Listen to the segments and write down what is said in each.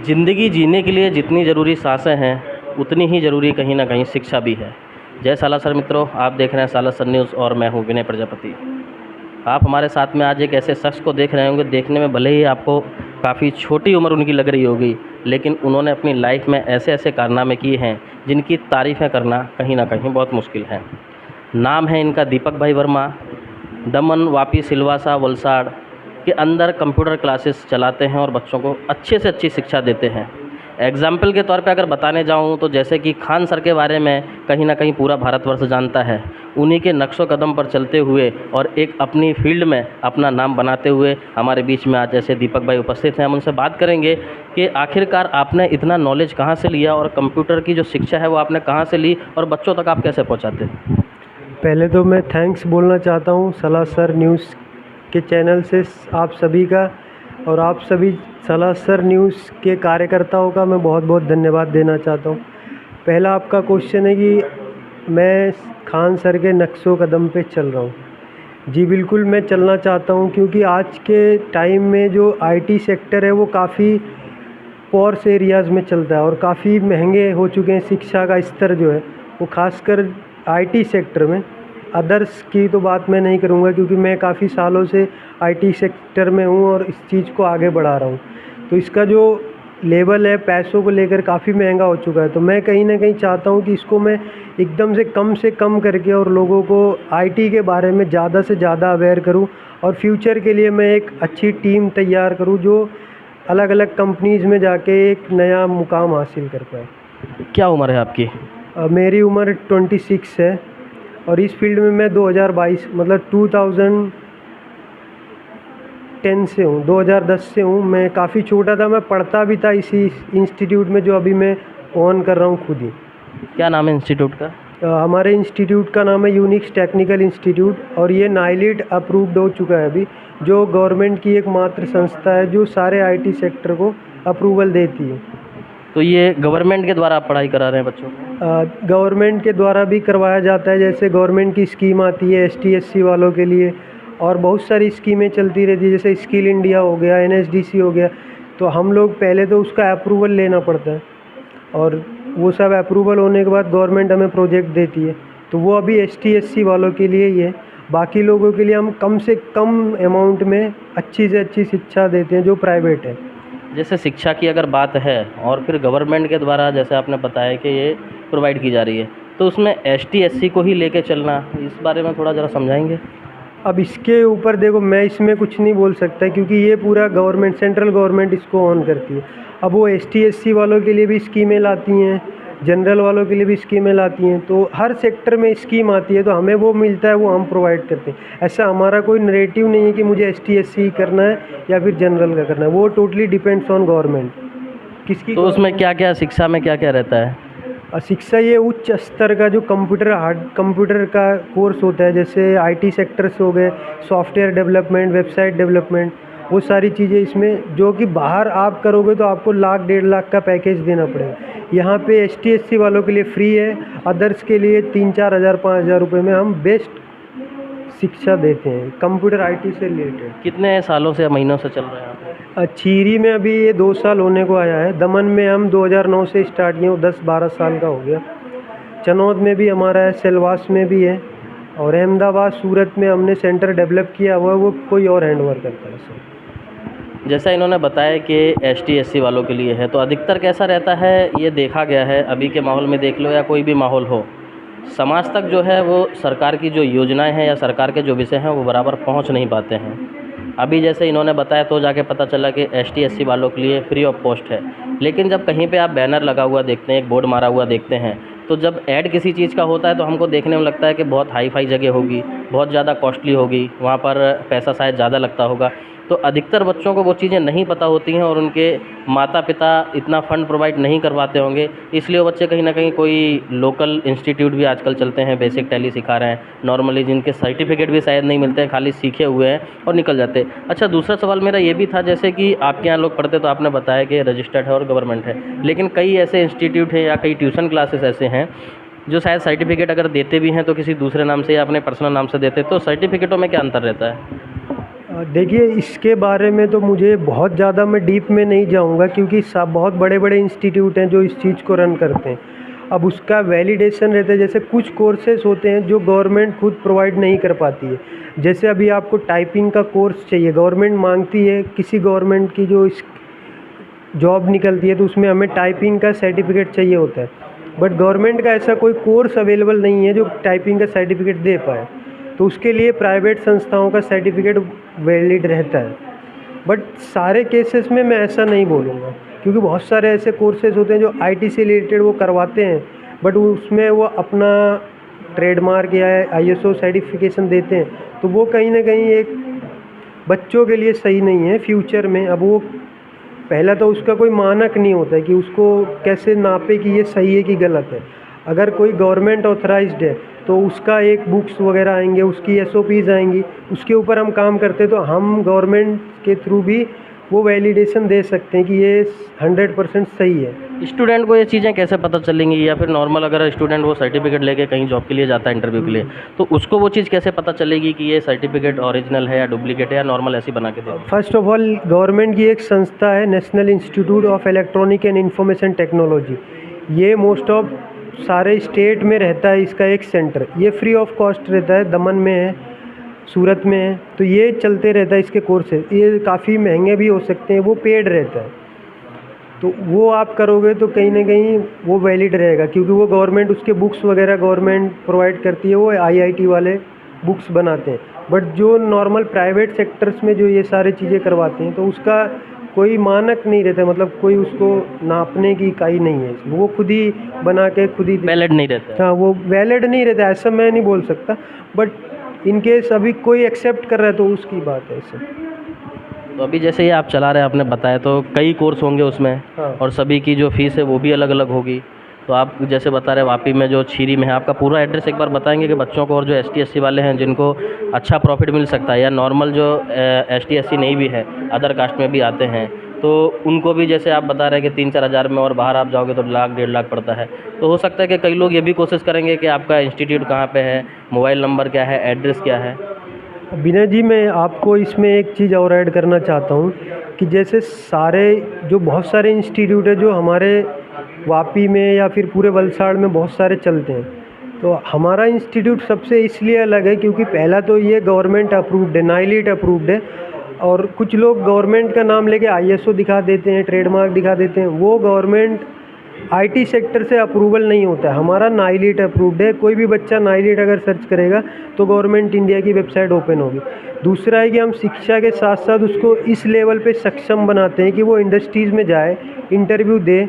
ज़िंदगी जीने के लिए जितनी ज़रूरी सांसें हैं उतनी ही ज़रूरी कहीं ना कहीं शिक्षा भी है। जय सालासर मित्रों, आप देख रहे हैं सालासर न्यूज़ और मैं हूं विनय प्रजापति। आप हमारे साथ में आज एक ऐसे शख्स को देख रहे होंगे, देखने में भले ही आपको काफ़ी छोटी उम्र उनकी लग रही होगी, लेकिन उन्होंने अपनी लाइफ में ऐसे ऐसे कारनामे किए हैं जिनकी तारीफ़ें करना कहीं ना कहीं बहुत मुश्किल है। नाम है इनका दीपक भाई वर्मा। दमन, वापी, सिलवासा, वलसाड़ के अंदर कंप्यूटर क्लासेस चलाते हैं और बच्चों को अच्छे से अच्छी शिक्षा देते हैं। एग्जाम्पल के तौर पे अगर बताने जाऊँ तो जैसे कि खान सर के बारे में कहीं ना कहीं पूरा भारतवर्ष जानता है। उन्हीं के नक्शो कदम पर चलते हुए और एक अपनी फील्ड में अपना नाम बनाते हुए हमारे बीच में आज ऐसे दीपक भाई उपस्थित हैं। हम उनसे बात करेंगे कि आखिरकार आपने इतना नॉलेज कहाँ से लिया और कंप्यूटर की जो शिक्षा है वो आपने कहाँ से ली और बच्चों तक आप कैसे पहुँचाते हैं। पहले तो मैं थैंक्स बोलना चाहता हूँ सालासर न्यूज़ के चैनल से आप सभी का, और आप सभी सालासर न्यूज़ के कार्यकर्ताओं का मैं बहुत बहुत धन्यवाद देना चाहता हूँ। पहला आपका क्वेश्चन है कि मैं खान सर के नक्शो कदम पे चल रहा हूँ। जी बिल्कुल, मैं चलना चाहता हूँ क्योंकि आज के टाइम में जो आईटी सेक्टर है वो काफ़ी पॉर्स एरियाज़ में चलता है और काफ़ी महंगे हो चुके हैं। शिक्षा का स्तर जो है वो खासकर आईटी सेक्टर में, अदर्स की तो बात मैं नहीं करूँगा क्योंकि मैं काफ़ी सालों से आईटी सेक्टर में हूँ और इस चीज़ को आगे बढ़ा रहा हूँ। तो इसका जो लेवल है पैसों को लेकर काफ़ी महंगा हो चुका है। तो मैं कहीं ना कहीं चाहता हूँ कि इसको मैं एकदम से कम करके और लोगों को आईटी के बारे में ज़्यादा से ज़्यादा अवेयर करूँ और फ्यूचर के लिए मैं एक अच्छी टीम तैयार करूँ जो अलग अलग कंपनीज़ में जाके एक नया मुकाम हासिल कर पाए। क्या उम्र है आपकी? मेरी उम्र 26 है और इस फील्ड में मैं 2022 मतलब 2010 से हूँ, 2010 से हूँ। मैं काफ़ी छोटा था, मैं पढ़ता भी था इसी इंस्टीट्यूट में जो अभी मैं ऑन कर रहा हूँ खुद ही। क्या नाम है इंस्टीट्यूट का? हमारे इंस्टीट्यूट का नाम है यूनिक्स टेक्निकल इंस्टीट्यूट और ये नाइलिट अप्रूव्ड हो चुका है अभी, जो गवर्नमेंट की एकमात्र संस्था है जो सारे आईटी सेक्टर को अप्रूवल देती है। तो ये गवर्नमेंट के द्वारा आप पढ़ाई करा रहे हैं बच्चों को? गवर्नमेंट के द्वारा भी करवाया जाता है। जैसे गवर्नमेंट की स्कीम आती है ST SC वालों के लिए और बहुत सारी स्कीमें चलती रहती है, जैसे स्किल इंडिया हो गया, NSDC हो गया। तो हम लोग पहले तो उसका अप्रूवल लेना पड़ता है और वो सब अप्रूवल होने के बाद गवर्नमेंट हमें प्रोजेक्ट देती है। तो वो अभी ST SC वालों के लिए ही है। बाकी लोगों के लिए हम कम से कम अमाउंट में अच्छी से अच्छी शिक्षा देते हैं जो प्राइवेट है। जैसे शिक्षा की अगर बात है और फिर गवर्नमेंट के द्वारा जैसे आपने बताया कि ये प्रोवाइड की जा रही है, तो उसमें ST SC को ही लेके चलना, इस बारे में थोड़ा ज़रा समझाएंगे। अब इसके ऊपर देखो, मैं इसमें कुछ नहीं बोल सकता क्योंकि ये पूरा गवर्नमेंट, सेंट्रल गवर्नमेंट इसको ऑन करती है। अब वो ST SC वालों के लिए भी स्कीमें लाती हैं, जनरल वालों के लिए भी स्कीमें लाती हैं। तो हर सेक्टर में स्कीम आती है तो हमें वो मिलता है, वो हम प्रोवाइड करते हैं। ऐसा हमारा कोई नरेटिव नहीं है कि मुझे ST SC करना है या फिर जनरल का करना है, वो टोटली डिपेंड्स ऑन गवर्नमेंट किसकी। तो उसमें क्या क्या शिक्षा में क्या क्या रहता है? शिक्षा ये उच्च स्तर का जो कंप्यूटर का कोर्स होता है, जैसे आईटी सेक्टर से हो गए, सॉफ्टवेयर डेवलपमेंट, वेबसाइट डेवलपमेंट, वो सारी चीज़ें इसमें जो कि बाहर आप करोगे तो आपको 1,00,000-1,50,000 का पैकेज देना पड़ेगा। यहाँ पे ST SC वालों के लिए फ्री है, अदर्स के लिए 3-4 हज़ार 5,000 रुपये में हम बेस्ट शिक्षा देते हैं कंप्यूटर आईटी से रिलेटेड। कितने सालों से, महीनों से चल रहा है यहाँ? चीरी में अभी ये 2 साल होने को आया है। दमन में हम 2009 से स्टार्ट किए, 10-12 साल का हो गया। चनौद में भी हमारा है, सिलवास में भी है और अहमदाबाद, सूरत में हमने सेंटर डेवलप किया हुआ है, वो कोई और हैंडओवर करता है सर। जैसा इन्होंने बताया कि ST SC वालों के लिए है, तो अधिकतर कैसा रहता है ये देखा गया है, अभी के माहौल में देख लो या कोई भी माहौल हो, समाज तक जो है वो सरकार की जो योजनाएं हैं या सरकार के जो विषय हैं वो बराबर पहुंच नहीं पाते हैं। अभी जैसे इन्होंने बताया तो जाके पता चला कि ST SC वालों के लिए फ्री ऑफ कॉस्ट है, लेकिन जब कहीं पे आप बैनर लगा हुआ देखते हैं, एक बोर्ड मारा हुआ देखते हैं, तो जब ऐड किसी चीज़ का होता है तो हमको देखने में लगता है कि बहुत हाई फाई जगह होगी, बहुत ज़्यादा कॉस्टली होगी, वहाँ पर पैसा शायद ज़्यादा लगता होगा। तो अधिकतर बच्चों को वो चीज़ें नहीं पता होती हैं और उनके माता पिता इतना फ़ंड प्रोवाइड नहीं करवाते होंगे, इसलिए वो बच्चे कहीं ना कहीं कोई लोकल इंस्टीट्यूट भी आजकल चलते हैं, बेसिक टैली सिखा रहे हैं नॉर्मली, जिनके सर्टिफिकेट भी शायद नहीं मिलते हैं, खाली सीखे हुए हैं और निकल जाते हैं। अच्छा, दूसरा सवाल मेरा ये भी था, जैसे कि आपके यहाँ लोग पढ़ते तो आपने बताया कि रजिस्टर्ड है और गवर्नमेंट है, लेकिन कई ऐसे इंस्टीट्यूट हैं या कई ट्यूशन क्लासेस ऐसे हैं जो शायद सर्टिफिकेट अगर देते भी हैं तो किसी दूसरे नाम से या अपने पर्सनल नाम से देते, तो सर्टिफिकेटों में क्या अंतर रहता है? देखिए, इसके बारे में तो मुझे बहुत ज़्यादा मैं डीप में नहीं जाऊंगा, क्योंकि सब बहुत बड़े बड़े इंस्टीट्यूट हैं जो इस चीज़ को रन करते हैं। अब उसका वैलिडेशन रहता है, जैसे कुछ कोर्सेज होते हैं जो गवर्नमेंट खुद प्रोवाइड नहीं कर पाती है। जैसे अभी आपको टाइपिंग का कोर्स चाहिए, गवर्नमेंट मांगती है, किसी गवर्नमेंट की जो जॉब निकलती है तो उसमें हमें टाइपिंग का सर्टिफिकेट चाहिए होता है, बट गवर्नमेंट का ऐसा कोई कोर्स अवेलेबल नहीं है जो टाइपिंग का सर्टिफिकेट दे पाए। तो उसके लिए प्राइवेट संस्थाओं का सर्टिफिकेट वैलिड रहता है। बट सारे केसेस में मैं ऐसा नहीं बोलूँगा, क्योंकि बहुत सारे ऐसे कोर्सेज होते हैं जो आईटी से रिलेटेड वो करवाते हैं, बट उसमें वो अपना ट्रेडमार्क या आईएसओ सर्टिफिकेशन देते हैं, तो वो कहीं ना कहीं एक बच्चों के लिए सही नहीं है फ्यूचर में। अब वो पहला तो उसका कोई मानक नहीं होता है कि उसको कैसे नापे कि ये सही है कि गलत है। अगर कोई गवर्नमेंट ऑथराइज्ड है तो उसका एक बुक्स वगैरह आएंगे, उसकी एसओपीज़ आएंगी, उसके ऊपर हम काम करते हैं, तो हम गवर्नमेंट के थ्रू भी वो वैलिडेशन दे सकते हैं कि ये 100% सही है। स्टूडेंट को ये चीज़ें कैसे पता चलेंगी, या फिर नॉर्मल अगर स्टूडेंट वो सर्टिफिकेट लेके कहीं जॉब के लिए जाता है इंटरव्यू के लिए, तो उसको वो चीज़ कैसे पता चलेगी कि ये सर्टिफिकेट ओरिजिनल है या डुप्लीकेट है, या नॉर्मल ऐसे बना के दे? फर्स्ट ऑफ ऑल, गवर्नमेंट की एक संस्था है national institute of electronic and information technology. ये मोस्ट ऑफ सारे स्टेट में रहता है, इसका एक सेंटर। ये फ्री ऑफ कॉस्ट रहता है, दमन में है, सूरत में है, तो ये चलते रहता है इसके कोर्सेज। ये काफ़ी महंगे भी हो सकते हैं, वो पेड रहता है, तो वो आप करोगे तो कहीं ना कहीं वो वैलिड रहेगा, क्योंकि वो गवर्नमेंट उसके बुक्स वगैरह गवर्नमेंट प्रोवाइड करती है, वो आईआईटी वाले बुक्स बनाते हैं। बट जो नॉर्मल प्राइवेट सेक्टर्स में जो ये सारी चीज़ें करवाते हैं तो उसका कोई मानक नहीं रहता, मतलब कोई उसको नापने की इकाई नहीं है, वो खुद ही बना के खुद ही वैलिड नहीं रहता है। हाँ, वो वैलिड नहीं रहता, ऐसा मैं नहीं बोल सकता, बट इन केस अभी कोई एक्सेप्ट कर रहा है तो उसकी बात है ऐसे। तो अभी जैसे ये आप चला रहे हैं, आपने बताया तो कई कोर्स होंगे उसमें, हाँ। और सभी की जो फीस है वो भी अलग अलग होगी। तो आप जैसे बता रहे हैं वापी में जो छीरी में है, आपका पूरा एड्रेस एक बार बताएंगे कि बच्चों को और जो एसटी एससी वाले हैं जिनको अच्छा प्रॉफिट मिल सकता है, या नॉर्मल जो एसटी एससी नहीं भी है, अदर कास्ट में भी आते हैं, तो उनको भी जैसे आप बता रहे हैं कि 3-4 हज़ार में, और बाहर आप जाओगे तो लाख 1.5 लाख पड़ता है। तो हो सकता है कि कई लोग ये भी कोशिश करेंगे कि आपका इंस्टीट्यूट कहाँ पे है, मोबाइल नंबर क्या है, एड्रेस क्या है। विनय जी, मैं आपको इसमें एक चीज़ और ऐड करना चाहता हूँ कि जैसे बहुत सारे इंस्टीट्यूट है जो हमारे वापी में या फिर पूरे वलसाड़ में बहुत सारे चलते हैं, तो हमारा इंस्टीट्यूट सबसे इसलिए अलग है क्योंकि पहला तो ये गवर्नमेंट अप्रूव्ड है, नाइलिट अप्रूव्ड है। और कुछ लोग गवर्नमेंट का नाम लेके आईएसओ दिखा देते हैं, ट्रेडमार्क दिखा देते हैं, वो गवर्नमेंट आईटी सेक्टर से अप्रूवल नहीं होता है। हमारा नाइलिट अप्रूव्ड है, कोई भी बच्चा नाइलिट अगर सर्च करेगा तो गवर्नमेंट इंडिया की वेबसाइट ओपन होगी। दूसरा है कि हम शिक्षा के साथ साथ उसको इस लेवल पे सक्षम बनाते हैं कि वो इंडस्ट्रीज़ में जाए, इंटरव्यू दे,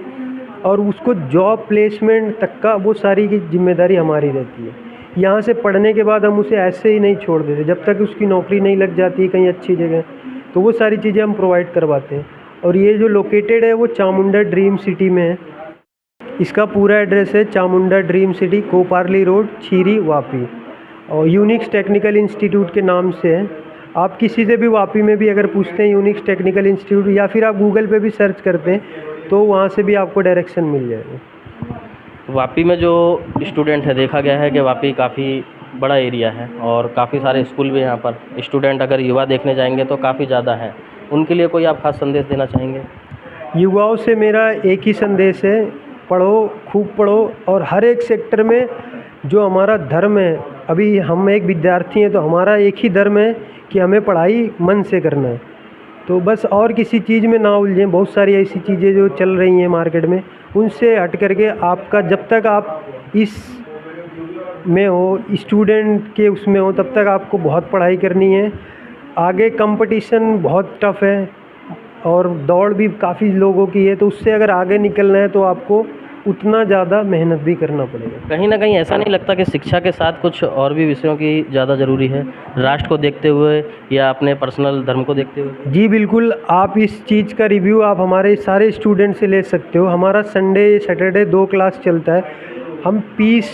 और उसको जॉब प्लेसमेंट तक का वो सारी की जिम्मेदारी हमारी रहती है। यहाँ से पढ़ने के बाद हम उसे ऐसे ही नहीं छोड़ देते, जब तक उसकी नौकरी नहीं लग जाती कहीं अच्छी जगह, तो वो सारी चीज़ें हम प्रोवाइड करवाते हैं। और ये जो लोकेटेड है वो चामुंडा ड्रीम सिटी में है। इसका पूरा एड्रेस है Chamunda dream city, Koparli road, Chhiri, Vapi, और यूनिक्स टेक्निकल इंस्टीट्यूट के नाम से है। आप किसी से भी वापी में भी अगर पूछते हैं यूनिक्स टेक्निकल इंस्टीट्यूट, या फिर आप गूगल पे भी सर्च करते हैं, तो वहाँ से भी आपको डायरेक्शन मिल जाएगा। वापी में जो स्टूडेंट है, देखा गया है कि वापी काफ़ी बड़ा एरिया है और काफ़ी सारे स्कूल भी हैं यहाँ पर। स्टूडेंट अगर युवा देखने जाएंगे तो काफ़ी ज़्यादा है, उनके लिए कोई आप खास संदेश देना चाहेंगे? युवाओं से मेरा एक ही संदेश है, पढ़ो, खूब पढ़ो, और हर एक सेक्टर में जो हमारा धर्म है, अभी हम एक विद्यार्थी हैं तो हमारा एक ही धर्म है कि हमें पढ़ाई मन से करना है, तो बस और किसी चीज़ में ना उलझें। बहुत सारी ऐसी चीज़ें जो चल रही हैं मार्केट में, उनसे हट करके आपका, जब तक आप इस में हो, स्टूडेंट के उसमें हो, तब तक आपको बहुत पढ़ाई करनी है। आगे कंपटीशन बहुत टफ़ है और दौड़ भी काफ़ी लोगों की है, तो उससे अगर आगे निकलना है तो आपको उतना ज़्यादा मेहनत भी करना पड़ेगा। कहीं ना कहीं ऐसा नहीं लगता कि शिक्षा के साथ कुछ और भी विषयों की ज़्यादा ज़रूरी है, राष्ट्र को देखते हुए या अपने पर्सनल धर्म को देखते हुए? जी बिल्कुल, आप इस चीज़ का रिव्यू आप हमारे सारे स्टूडेंट से ले सकते हो। हमारा संडे सैटरडे 2 क्लास चलता है। हम पीस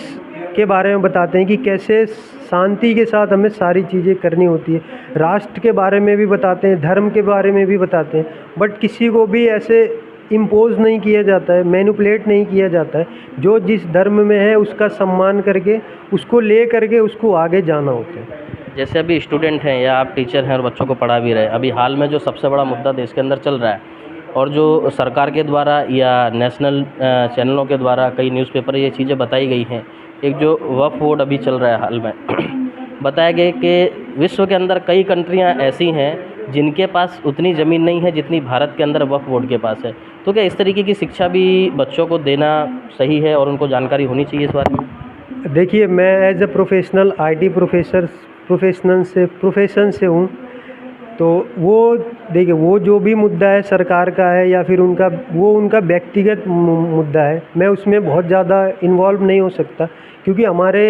के बारे में बताते हैं कि कैसे शांति के साथ हमें सारी चीज़ें करनी होती है। राष्ट्र के बारे में भी बताते हैं, धर्म के बारे में भी बताते हैं, बट किसी को भी ऐसे इम्पोज नहीं किया जाता है, मैनिपुलेट नहीं किया जाता है। जो जिस धर्म में है उसका सम्मान करके, उसको ले करके उसको आगे जाना होता है। जैसे अभी स्टूडेंट हैं या आप टीचर हैं और बच्चों को पढ़ा भी रहे हैं, अभी हाल में जो सबसे बड़ा मुद्दा देश के अंदर चल रहा है और जो सरकार के द्वारा या नेशनल चैनलों के द्वारा कई न्यूज़पेपर ये चीज़ें बताई गई हैं, एक जो वक्फ बोर्ड अभी चल रहा है हाल में बताया गया कि विश्व के अंदर कई कंट्रियां ऐसी हैं जिनके पास उतनी ज़मीन नहीं है जितनी भारत के अंदर वक्फ बोर्ड के पास है। तो क्या इस तरीके की शिक्षा भी बच्चों को देना सही है और उनको जानकारी होनी चाहिए इस बारे में? देखिए, मैं as a professional IT profession से हूँ, तो वो देखिए, वो जो भी मुद्दा है सरकार का है या फिर उनका व्यक्तिगत मुद्दा है, मैं उसमें बहुत ज़्यादा इन्वॉल्व नहीं हो सकता, क्योंकि हमारे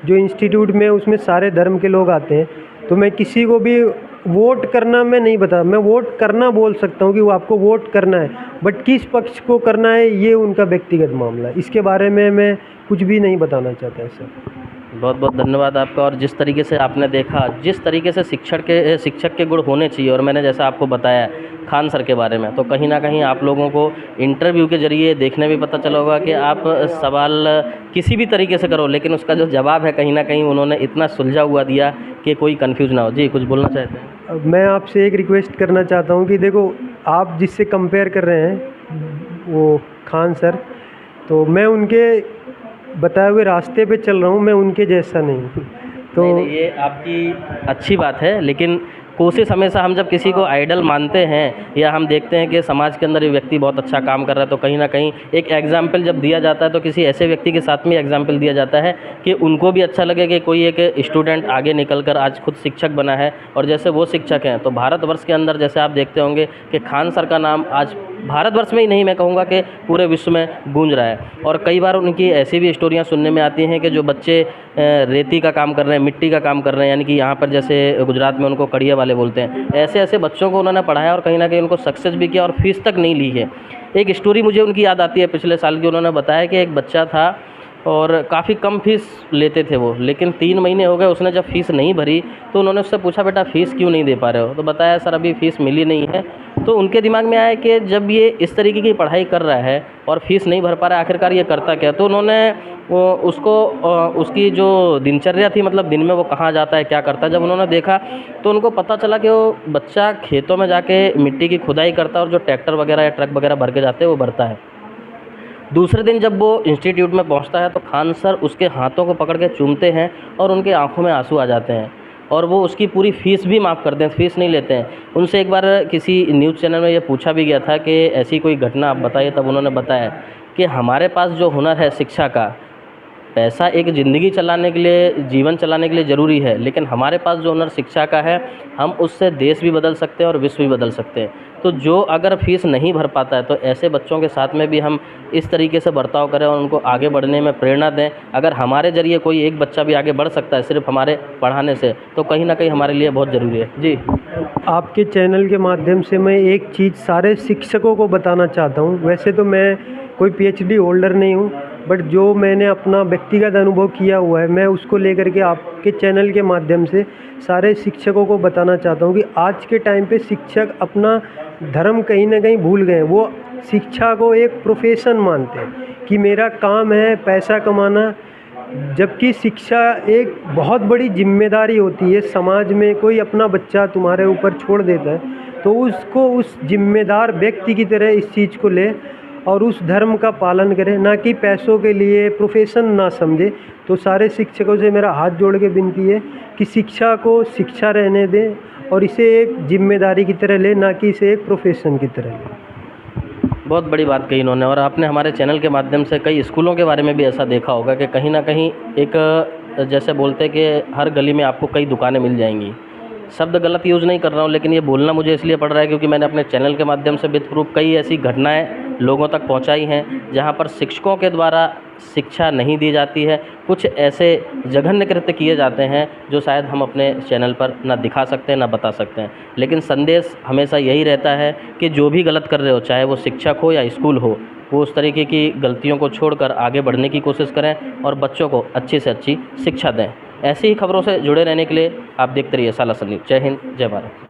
जो इंस्टीट्यूट में उसमें सारे धर्म के लोग आते हैं। तो मैं किसी को भी वोट करना मैं नहीं बता, मैं वोट करना बोल सकता हूँ कि वो आपको वोट करना है, बट किस पक्ष को करना है ये उनका व्यक्तिगत मामला है। इसके बारे में मैं कुछ भी नहीं बताना चाहता है सर। बहुत बहुत धन्यवाद आपका। और जिस तरीके से आपने देखा, जिस तरीके से शिक्षक के गुण होने चाहिए, और मैंने जैसा आपको बताया खान सर के बारे में, तो कहीं ना कहीं आप लोगों को इंटरव्यू के ज़रिए देखने में पता चला होगा कि आप सवाल किसी भी तरीके से करो, लेकिन उसका जो जवाब है कहीं ना कहीं उन्होंने इतना सुलझा हुआ दिया कि कोई कंफ्यूज ना हो। जी, कुछ बोलना चाहते हैं? मैं आपसे एक रिक्वेस्ट करना चाहता हूँ कि देखो, आप जिससे कंपेयर कर रहे हैं वो खान सर, तो मैं उनके बताए हुए रास्ते पे चल रहा हूँ, मैं उनके जैसा नहीं। तो नहीं, ये आपकी अच्छी बात है, लेकिन कोशिश हमेशा, हम जब किसी को आइडल मानते हैं या हम देखते हैं कि समाज के अंदर ये व्यक्ति बहुत अच्छा काम कर रहा है, तो कहीं ना कहीं एक एग्जाम्पल जब दिया जाता है तो किसी ऐसे व्यक्ति के साथ में एग्जाम्पल दिया जाता है कि उनको भी अच्छा लगे कि कोई एक स्टूडेंट आगे निकल कर आज खुद शिक्षक बना है। और जैसे वो शिक्षक हैं तो भारतवर्ष के अंदर जैसे आप देखते होंगे कि खान सर का नाम आज भारतवर्ष में ही नहीं, मैं कहूँगा कि पूरे विश्व में गूंज रहा है। और कई बार उनकी ऐसी भी स्टोरियाँ सुनने में आती हैं कि जो बच्चे रेती का काम कर रहे हैं, मिट्टी का काम कर रहे हैं, यानी कि यहाँ पर जैसे गुजरात में उनको कड़िया वाले बोलते हैं, ऐसे ऐसे बच्चों को उन्होंने पढ़ाया और कहीं ना कहीं उनको सक्सेस भी किया और फीस तक नहीं ली है। एक स्टोरी मुझे उनकी याद आती है पिछले साल की। उन्होंने बताया कि एक बच्चा था और काफ़ी कम फीस लेते थे वो, लेकिन 3 महीने हो गए उसने जब फ़ीस नहीं भरी तो उन्होंने उससे पूछा, बेटा फ़ीस क्यों नहीं दे पा रहे हो? तो बताया, सर अभी फ़ीस मिली नहीं है। तो उनके दिमाग में आया कि जब ये इस तरीके की पढ़ाई कर रहा है और फीस नहीं भर पा रहा है, आखिरकार ये करता क्या? तो उन्होंने उसकी जो दिनचर्या थी, मतलब दिन में वो कहाँ जाता है, क्या करता है, जब उन्होंने देखा तो उनको पता चला कि वो बच्चा खेतों में जाके मिट्टी की खुदाई करता है और जो ट्रैक्टर वगैरह या ट्रक वगैरह भर के जाते हैं वो भरता है। दूसरे दिन जब वो इंस्टीट्यूट में पहुंचता है तो खान सर उसके हाथों को पकड़ के चूमते हैं और उनके आंखों में आंसू आ जाते हैं और वो उसकी पूरी फ़ीस भी माफ़ करते हैं, फ़ीस नहीं लेते हैं। उनसे एक बार किसी न्यूज़ चैनल में ये पूछा भी गया था कि ऐसी कोई घटना आप बताइए, तब उन्होंने बताया कि हमारे पास जो हुनर है शिक्षा का, पैसा एक ज़िंदगी चलाने के लिए, जीवन चलाने के लिए ज़रूरी है, लेकिन हमारे पास जो हुनर शिक्षा का है, हम उससे देश भी बदल सकते हैं और विश्व भी बदल सकते हैं। तो जो अगर फ़ीस नहीं भर पाता है तो ऐसे बच्चों के साथ में भी हम इस तरीके से बर्ताव करें और उनको आगे बढ़ने में प्रेरणा दें। अगर हमारे ज़रिए कोई एक बच्चा भी आगे बढ़ सकता है सिर्फ हमारे पढ़ाने से, तो कहीं ना कहीं हमारे लिए बहुत ज़रूरी है। जी, आपके चैनल के माध्यम से मैं एक चीज़ सारे शिक्षकों को बताना चाहता हूँ। वैसे तो मैं कोई PhD होल्डर नहीं हूँ, बट जो मैंने अपना व्यक्तिगत अनुभव किया हुआ है, मैं उसको लेकर के आपके चैनल के माध्यम से सारे शिक्षकों को बताना चाहता हूँ कि आज के टाइम पे शिक्षक अपना धर्म कहीं ना कहीं भूल गए। वो शिक्षा को एक प्रोफेशन मानते हैं कि मेरा काम है पैसा कमाना, जबकि शिक्षा एक बहुत बड़ी जिम्मेदारी होती है। समाज में कोई अपना बच्चा तुम्हारे ऊपर छोड़ देता है तो उसको उस जिम्मेदार व्यक्ति की तरह इस चीज़ को ले और उस धर्म का पालन करें, ना कि पैसों के लिए प्रोफेशन ना समझे। तो सारे शिक्षकों से मेरा हाथ जोड़ के विनती है कि शिक्षा को शिक्षा रहने दें और इसे एक जिम्मेदारी की तरह ले, ना कि इसे एक प्रोफेशन की तरह ले। बहुत बड़ी बात कही इन्होंने। और आपने हमारे चैनल के माध्यम से कई स्कूलों के बारे में भी ऐसा देखा होगा कि कहीं ना कहीं एक, जैसे बोलते हैं कि हर गली में आपको कई दुकानें मिल जाएंगी। शब्द गलत यूज़ नहीं कर रहा हूँ, लेकिन ये बोलना मुझे इसलिए पड़ रहा है क्योंकि मैंने अपने चैनल के माध्यम से विद प्रूफ कई ऐसी घटनाएं लोगों तक पहुंचाई हैं जहां पर शिक्षकों के द्वारा शिक्षा नहीं दी जाती है। कुछ ऐसे जघन्य कृत्य किए जाते हैं जो शायद हम अपने चैनल पर ना दिखा सकते हैं ना बता सकते हैं, लेकिन संदेश हमेशा यही रहता है कि जो भी गलत कर रहे हो, चाहे वो शिक्षक हो या स्कूल हो, वो उस तरीके की गलतियों को छोड़कर आगे बढ़ने की कोशिश करें और बच्चों को अच्छी से अच्छी शिक्षा दें। ऐसी ही खबरों से जुड़े रहने के लिए आप देखते रहिए सालासर न्यूज़। जय हिंद, जय भारत।